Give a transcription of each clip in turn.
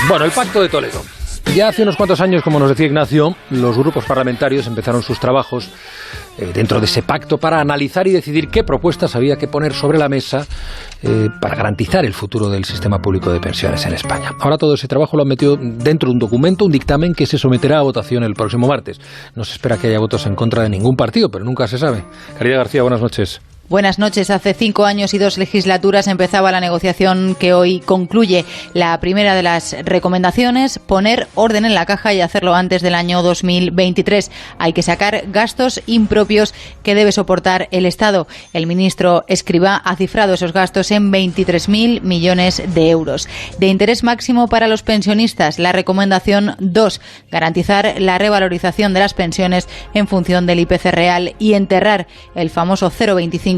Bueno, el Pacto de Toledo. Ya hace unos cuantos años, como nos decía Ignacio, los grupos parlamentarios empezaron sus trabajos dentro de ese pacto para analizar y decidir qué propuestas había que poner sobre la mesa para garantizar el futuro del sistema público de pensiones en España. Ahora todo ese trabajo lo han metido dentro de un documento, un dictamen que se someterá a votación el próximo martes. No se espera que haya votos en contra de ningún partido, pero nunca se sabe. Caridad García, buenas noches. Buenas noches. Hace 5 años y 2 legislaturas empezaba la negociación que hoy concluye. La primera de las recomendaciones, poner orden en la caja y hacerlo antes del año 2023. Hay que sacar gastos impropios que debe soportar el Estado. El ministro Escrivá ha cifrado esos gastos en 23.000 millones de euros. De interés máximo para los pensionistas, la recomendación 2, garantizar la revalorización de las pensiones en función del IPC real y enterrar el famoso 0,25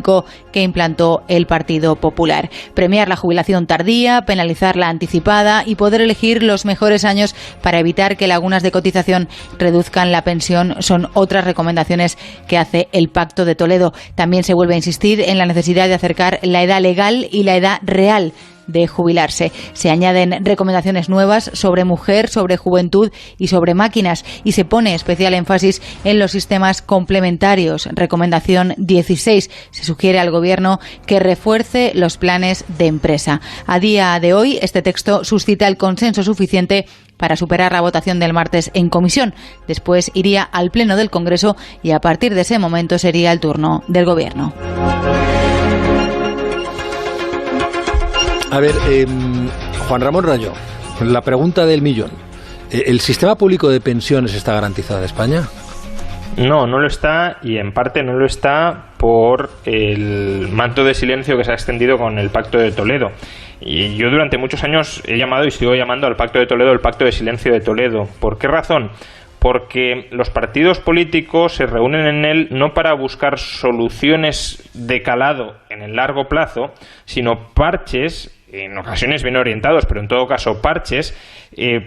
que implantó el Partido Popular. Premiar la jubilación tardía, penalizar la anticipada y poder elegir los mejores años para evitar que lagunas de cotización reduzcan la pensión son otras recomendaciones que hace el Pacto de Toledo. También se vuelve a insistir en la necesidad de acercar la edad legal y la edad real de jubilarse. Se añaden recomendaciones nuevas sobre mujer, sobre juventud y sobre máquinas, y se pone especial énfasis en los sistemas complementarios. Recomendación 16. Se sugiere al Gobierno que refuerce los planes de empresa. A día de hoy, este texto suscita el consenso suficiente para superar la votación del martes en comisión. Después iría al Pleno del Congreso y a partir de ese momento sería el turno del Gobierno. A ver, Juan Ramón Rayo, la pregunta del millón. ¿El sistema público de pensiones está garantizado en España? No, no lo está, y en parte no lo está por el manto de silencio que se ha extendido con el Pacto de Toledo. Y yo durante muchos años he llamado y sigo llamando al Pacto de Toledo el Pacto de Silencio de Toledo. ¿Por qué razón? Porque los partidos políticos se reúnen en él no para buscar soluciones de calado en el largo plazo, sino parches, en ocasiones bien orientados, pero en todo caso parches,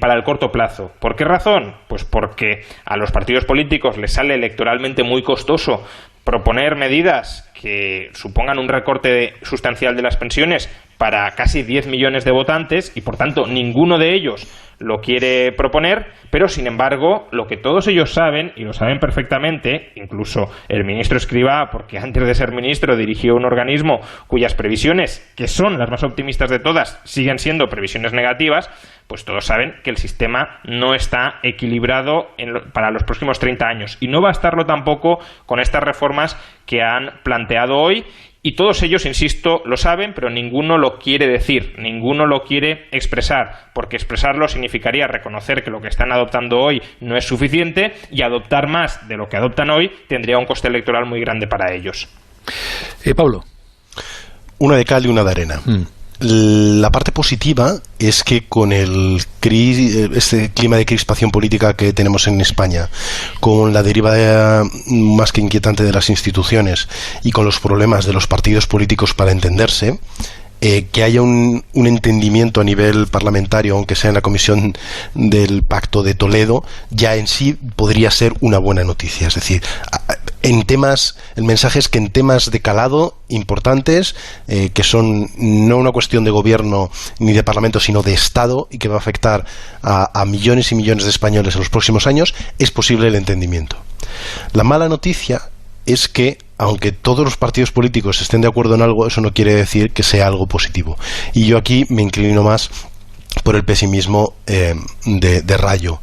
para el corto plazo. ¿Por qué razón? Pues porque a los partidos políticos les sale electoralmente muy costoso proponer medidas que supongan un recorte sustancial de las pensiones para casi 10 millones de votantes y, por tanto, ninguno de ellos lo quiere proponer, pero, sin embargo, lo que todos ellos saben, y lo saben perfectamente, incluso el ministro Escrivá, porque antes de ser ministro dirigió un organismo cuyas previsiones, que son las más optimistas de todas, siguen siendo previsiones negativas, pues todos saben que el sistema no está equilibrado para los próximos 30 años. Y no va a estarlo tampoco con estas reformas que han planteado hoy. Y todos ellos, insisto, lo saben, pero ninguno lo quiere decir, ninguno lo quiere expresar, porque expresarlo significaría reconocer que lo que están adoptando hoy no es suficiente, y adoptar más de lo que adoptan hoy tendría un coste electoral muy grande para ellos. Pablo. Una de cal y una de arena. La parte positiva es que con este clima de crispación política que tenemos en España, con la deriva más que inquietante de las instituciones y con los problemas de los partidos políticos para entenderse, que haya un entendimiento a nivel parlamentario, aunque sea en la comisión del Pacto de Toledo, ya en sí podría ser una buena noticia. Es decir, el mensaje es que en temas de calado importantes, que son no una cuestión de gobierno ni de parlamento, sino de Estado, y que va a afectar a millones y millones de españoles en los próximos años, es posible el entendimiento. La mala noticia es que, aunque todos los partidos políticos estén de acuerdo en algo, eso no quiere decir que sea algo positivo. Y yo aquí me inclino más por el pesimismo de Rayo.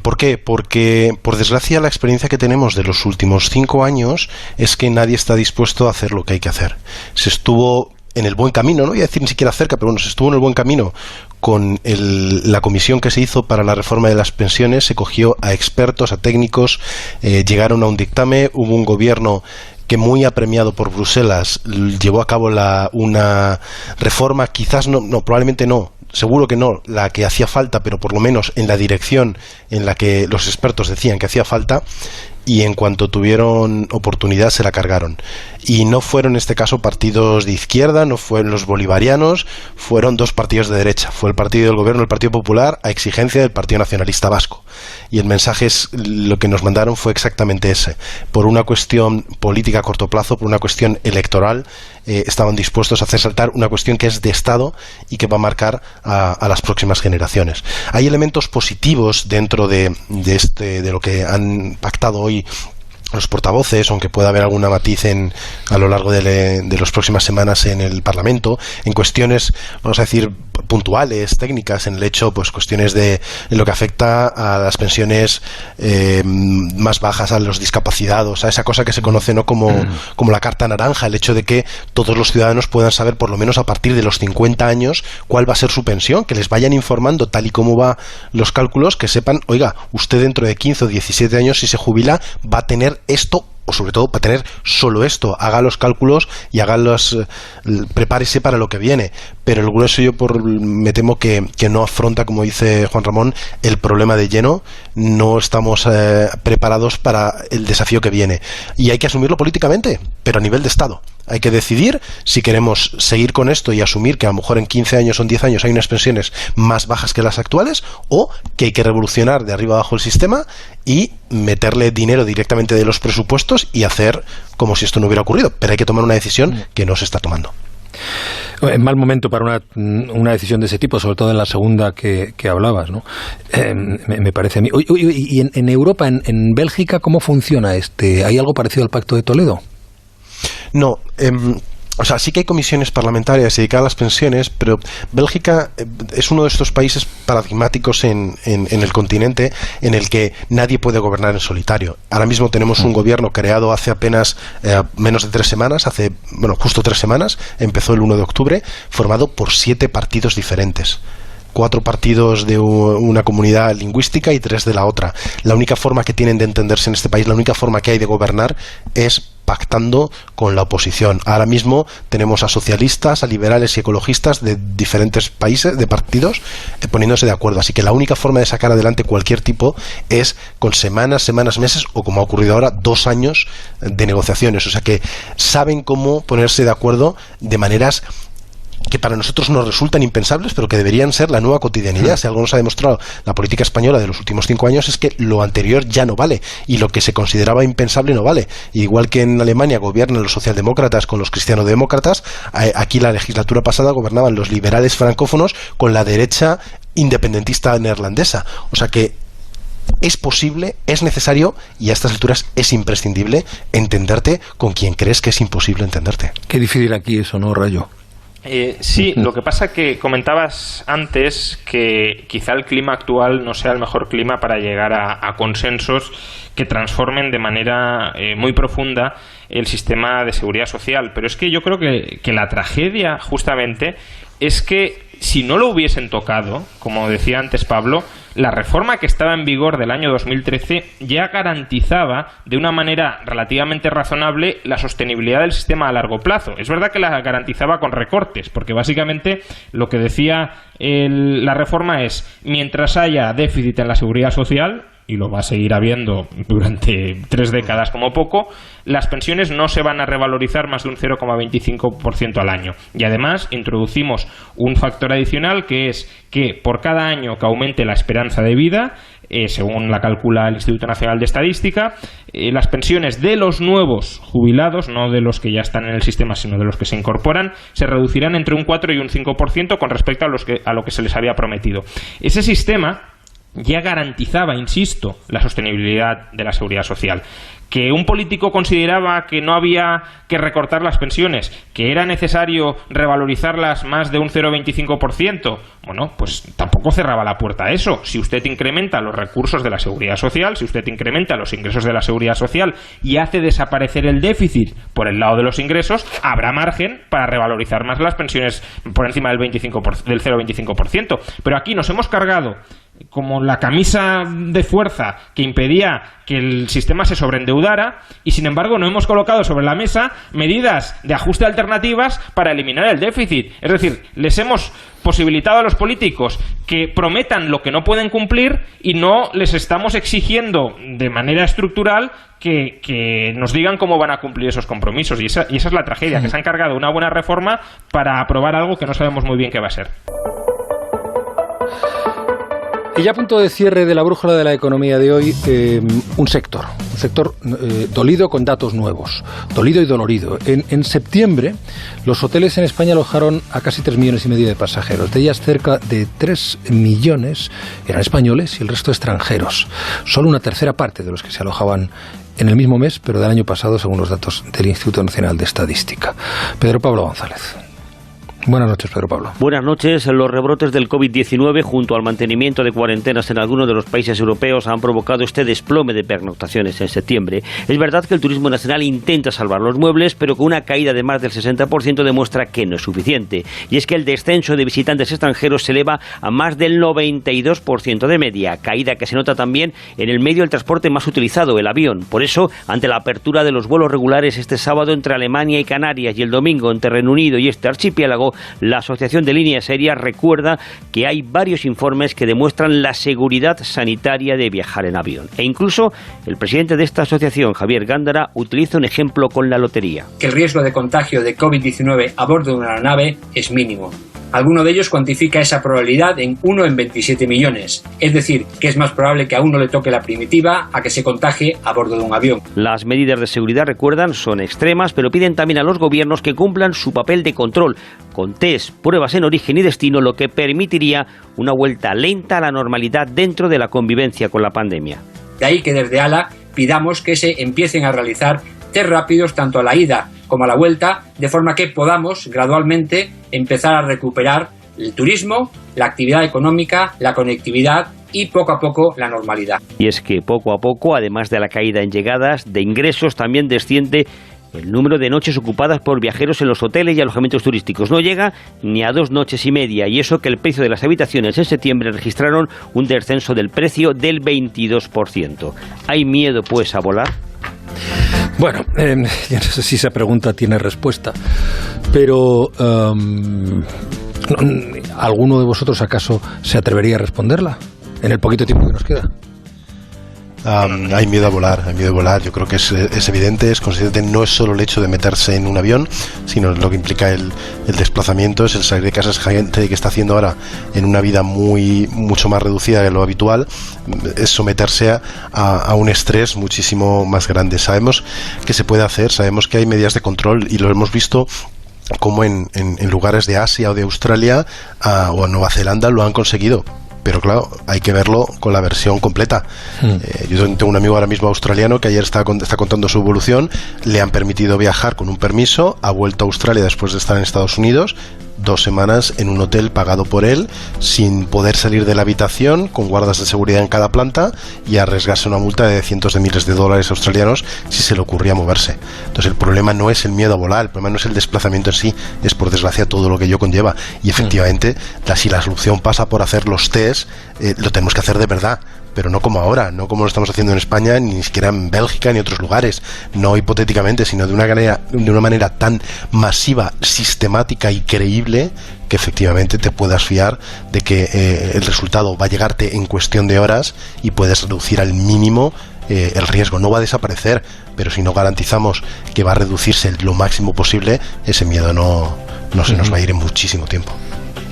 ¿Por qué? Porque, por desgracia, la experiencia que tenemos de los últimos 5 años es que nadie está dispuesto a hacer lo que hay que hacer. Se estuvo en el buen camino, no voy a decir ni siquiera cerca, pero bueno, se estuvo en el buen camino con la comisión que se hizo para la reforma de las pensiones. Se cogió a expertos, a técnicos, llegaron a un dictamen, hubo un gobierno que, muy apremiado por Bruselas, llevó a cabo una reforma, quizás probablemente no, seguro que no la que hacía falta, pero por lo menos en la dirección en la que los expertos decían que hacía falta, y en cuanto tuvieron oportunidad se la cargaron. Y no fueron en este caso partidos de izquierda, no fueron los bolivarianos, fueron 2 partidos de derecha. Fue el partido del gobierno, el Partido Popular, a exigencia del Partido Nacionalista Vasco. Y el mensaje lo que nos mandaron fue exactamente ese. Por una cuestión política a corto plazo, por una cuestión electoral, estaban dispuestos a hacer saltar una cuestión que es de Estado y que va a marcar a las próximas generaciones. Hay elementos positivos dentro de lo que han pactado hoy los portavoces, aunque pueda haber alguna matiz a lo largo de las próximas semanas en el Parlamento, en cuestiones, vamos a decir, puntuales, técnicas, en el hecho, pues cuestiones en lo que afecta a las pensiones más bajas, a los discapacitados, a esa cosa que se conoce, ¿no?, como la carta naranja, el hecho de que todos los ciudadanos puedan saber, por lo menos a partir de los 50 años, cuál va a ser su pensión, que les vayan informando tal y como va los cálculos, que sepan, oiga, usted dentro de 15 o 17 años, si se jubila, va a tener esto, o sobre todo para tener solo esto. Haga los cálculos y prepárese para lo que viene. Pero el grueso me temo que no afronta, como dice Juan Ramón, el problema de lleno. No estamos preparados para el desafío que viene. Y hay que asumirlo políticamente, pero a nivel de Estado. Hay que decidir si queremos seguir con esto y asumir que a lo mejor en 15 años o en 10 años hay unas pensiones más bajas que las actuales, o que hay que revolucionar de arriba abajo el sistema y meterle dinero directamente de los presupuestos y hacer como si esto no hubiera ocurrido. Pero hay que tomar una decisión que no se está tomando. En mal momento para una decisión de ese tipo, sobre todo en la segunda que hablabas, ¿no? Me parece a mí. Y en Europa, en Bélgica, ¿cómo funciona ¿Hay algo parecido al Pacto de Toledo? No, o sea, sí que hay comisiones parlamentarias dedicadas a las pensiones, pero Bélgica es uno de estos países paradigmáticos en el continente en el que nadie puede gobernar en solitario. Ahora mismo tenemos un gobierno creado hace apenas menos de 3 semanas, justo 3 semanas, empezó el 1 de octubre, formado por 7 partidos diferentes. 4 partidos de una comunidad lingüística y 3 de la otra. La única forma que tienen de entenderse en este país, la única forma que hay de gobernar es pactando con la oposición. Ahora mismo tenemos a socialistas, a liberales y ecologistas de diferentes países, de partidos, poniéndose de acuerdo. Así que la única forma de sacar adelante cualquier tipo es con semanas, meses, o como ha ocurrido ahora, 2 años de negociaciones. O sea que saben cómo ponerse de acuerdo de maneras que para nosotros nos resultan impensables, pero que deberían ser la nueva cotidianidad. Si algo nos ha demostrado la política española de los últimos 5 años es que lo anterior ya no vale, y lo que se consideraba impensable no vale. Igual que en Alemania gobiernan los socialdemócratas con los cristianodemócratas, aquí la legislatura pasada gobernaban los liberales francófonos con la derecha independentista neerlandesa. O sea que es posible, es necesario, y a estas alturas es imprescindible entenderte con quien crees que es imposible entenderte. Qué difícil aquí eso, ¿no, Rayo? Sí, lo que pasa que comentabas antes que quizá el clima actual no sea el mejor clima para llegar a consensos que transformen de manera muy profunda el sistema de seguridad social. Pero es que yo creo que la tragedia justamente es que si no lo hubiesen tocado, como decía antes Pablo, la reforma que estaba en vigor del año 2013 ya garantizaba de una manera relativamente razonable la sostenibilidad del sistema a largo plazo. Es verdad que la garantizaba con recortes, porque básicamente lo que decía la reforma es: mientras haya déficit en la seguridad social, y lo va a seguir habiendo durante 3 décadas como poco, las pensiones no se van a revalorizar más de un 0,25% al año. Y además introducimos un factor adicional, que es que por cada año que aumente la esperanza de vida, según la calcula el Instituto Nacional de Estadística, las pensiones de los nuevos jubilados, no de los que ya están en el sistema, sino de los que se incorporan, se reducirán entre un 4 y un 5% con respecto a lo que se les había prometido. Ese sistema ya garantizaba, insisto, la sostenibilidad de la seguridad social. Que un político consideraba que no había que recortar las pensiones, que era necesario revalorizarlas más de un 0,25%, bueno, pues tampoco cerraba la puerta a eso. Si usted incrementa los recursos de la seguridad social, si usted incrementa los ingresos de la seguridad social y hace desaparecer el déficit por el lado de los ingresos, habrá margen para revalorizar más las pensiones por encima del 0,25%. Pero aquí nos hemos cargado como la camisa de fuerza que impedía que el sistema se sobreendeudara, y sin embargo no hemos colocado sobre la mesa medidas de ajuste alternativas para eliminar el déficit. Es decir, les hemos posibilitado a los políticos que prometan lo que no pueden cumplir, y no les estamos exigiendo de manera estructural que nos digan cómo van a cumplir esos compromisos. Y esa es la tragedia, que se han cargado una buena reforma para aprobar algo que no sabemos muy bien qué va a ser. Y ya a punto de cierre de la brújula de la economía de hoy, un sector dolido con datos nuevos, dolido y dolorido. En septiembre, los hoteles en España alojaron a casi 3,5 millones de pasajeros. De ellas, cerca de 3 millones eran españoles y el resto extranjeros. Solo una tercera parte de los que se alojaban en el mismo mes, pero del año pasado, según los datos del Instituto Nacional de Estadística. Pedro Pablo González. Buenas noches, Pedro Pablo. Buenas noches. Los rebrotes del COVID-19 junto al mantenimiento de cuarentenas en algunos de los países europeos han provocado este desplome de pernoctaciones en septiembre. Es verdad que el turismo nacional intenta salvar los muebles, pero con una caída de más del 60% demuestra que no es suficiente. Y es que el descenso de visitantes extranjeros se eleva a más del 92% de media, caída que se nota también en el medio del transporte más utilizado, el avión. Por eso, ante la apertura de los vuelos regulares este sábado entre Alemania y Canarias y el domingo entre Reino Unido y este archipiélago, la Asociación de Líneas Aéreas recuerda que hay varios informes que demuestran la seguridad sanitaria de viajar en avión. E incluso el presidente de esta asociación, Javier Gándara, utiliza un ejemplo con la lotería. Que el riesgo de contagio de COVID-19 a bordo de una aeronave es mínimo. Alguno de ellos cuantifica esa probabilidad en 1 en 27 millones. Es decir, que es más probable que a uno le toque la primitiva a que se contagie a bordo de un avión. Las medidas de seguridad, recuerdan, son extremas, pero piden también a los gobiernos que cumplan su papel de control, con test, pruebas en origen y destino, lo que permitiría una vuelta lenta a la normalidad dentro de la convivencia con la pandemia. De ahí que desde ALA pidamos que se empiecen a realizar test rápidos tanto a la ida como a la vuelta, de forma que podamos gradualmente empezar a recuperar el turismo, la actividad económica, la conectividad y poco a poco la normalidad. Y es que poco a poco, además de la caída en llegadas, de ingresos, también desciende el número de noches ocupadas por viajeros en los hoteles y alojamientos turísticos. No llega ni a 2 noches y media, y eso que el precio de las habitaciones en septiembre registraron un descenso del precio del 22%. ¿Hay miedo, pues, a volar? Bueno, yo no sé si esa pregunta tiene respuesta, pero ¿alguno de vosotros acaso se atrevería a responderla en el poquito tiempo que nos queda? Hay miedo a volar, Yo creo que es evidente, es consciente. No es solo el hecho de meterse en un avión, sino lo que implica el desplazamiento, es el salir de casa. Es gente que está haciendo ahora en una vida mucho más reducida de lo habitual, es someterse a un estrés muchísimo más grande. Sabemos que se puede hacer, sabemos que hay medidas de control y lo hemos visto como en lugares de Asia o de Australia o en Nueva Zelanda lo han conseguido. Pero claro, hay que verlo con la versión completa. Yo tengo un amigo ahora mismo australiano que ayer está contando su evolución. Le han permitido viajar con un permiso, ha vuelto a Australia después de estar en Estados Unidos, 2 semanas en un hotel pagado por él, sin poder salir de la habitación, con guardas de seguridad en cada planta, y arriesgarse una multa de cientos de miles de dólares australianos si se le ocurría moverse. Entonces el problema no es el miedo a volar, el problema no es el desplazamiento en sí, es por desgracia todo lo que ello conlleva. Y efectivamente, si la solución pasa por hacer los test, lo tenemos que hacer de verdad. Pero no como ahora, no como lo estamos haciendo en España, ni siquiera en Bélgica ni otros lugares, no hipotéticamente, sino de una manera tan masiva, sistemática y creíble, que efectivamente te puedas fiar de que el resultado va a llegarte en cuestión de horas y puedes reducir al mínimo el riesgo. No va a desaparecer, pero si no garantizamos que va a reducirse lo máximo posible, ese miedo no se nos va a ir en muchísimo tiempo.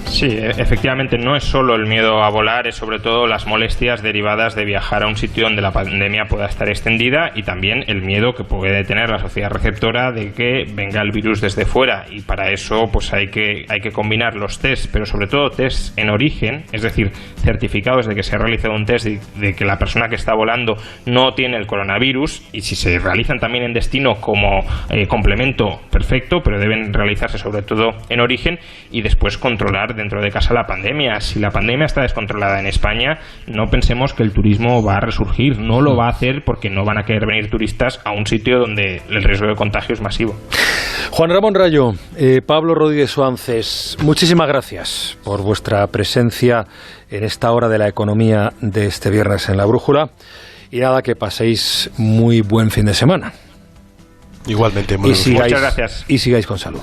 Sí, efectivamente no es solo el miedo a volar, es sobre todo las molestias derivadas de viajar a un sitio donde la pandemia pueda estar extendida, y también el miedo que puede tener la sociedad receptora de que venga el virus desde fuera, y para eso pues hay que combinar los tests, pero sobre todo tests en origen, es decir, certificados de que se ha realizado un test de que la persona que está volando no tiene el coronavirus, y si se realizan también en destino como complemento, perfecto, pero deben realizarse sobre todo en origen, y después controlar dentro de casa la pandemia. Si la pandemia está descontrolada en España, no pensemos que el turismo va a resurgir. No lo va a hacer porque no van a querer venir turistas a un sitio donde el riesgo de contagio es masivo. Juan Ramón Rayo, Pablo Rodríguez Suances, muchísimas gracias por vuestra presencia en esta hora de la economía de este viernes en La Brújula. Y nada, que paséis muy buen fin de semana. Igualmente, muchas gracias. Y sigáis con salud.